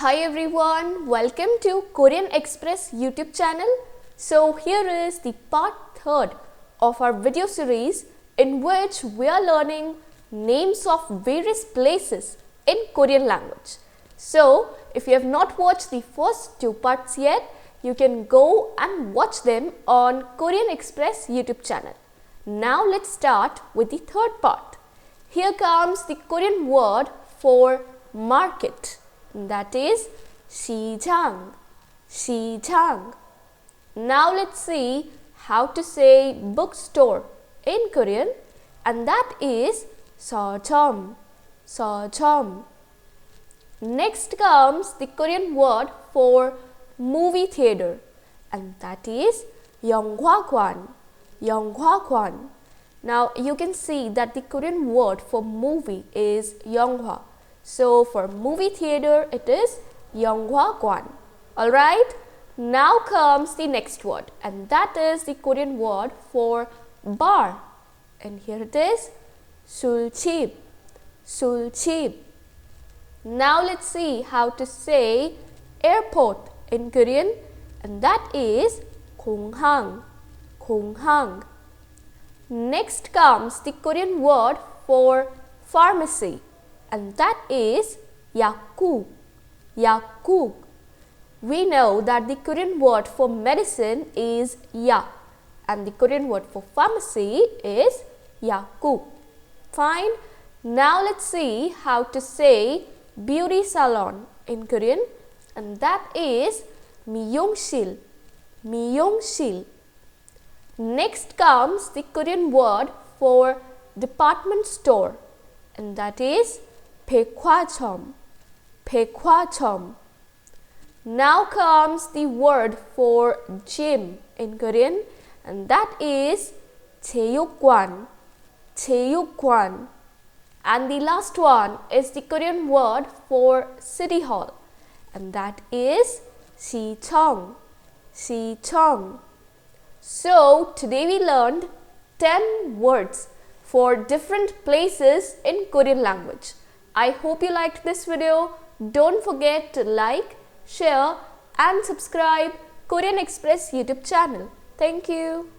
Hi everyone, welcome to Korean Express YouTube channel. So here is the part 3rd of our video series in which we are learning names of various places in Korean language. So if you have not watched the first 2 parts yet, you can go and watch them on Korean Express YouTube channel. Now let's start with the 3rd part. Here comes the Korean word for market. That is 시장, 시장. Now let's see how to say bookstore in Korean, and that is 서점, 서점. Next comes the Korean word for movie theater, and that is 영화관, 영화관. Now you can see that the Korean word for movie is 영화. So for movie theater it is 영화관. Alright, now comes the next word, and that is the Korean word for bar, and here it is 술집, 술집. Now let's see how to say airport in Korean, and that is 공항, 공항. Next comes the Korean word for pharmacy, and that is 약국, 약국. We know that the Korean word for medicine is 약, and the Korean word for pharmacy is 약국. Fine. Now let's see how to say beauty salon in Korean, and that is 미용실, 미용실. Next comes the Korean word for department store, and that is 백화점, 백화점. Now comes the word for gym in Korean, and that is 체육관, 체육관. And the last one is the Korean word for city hall, and that is 시청, 시청. So today we learned 10 words for different places in Korean language. I hope you liked this video. Don't forget to like, share and subscribe Korean Express YouTube channel. Thank you.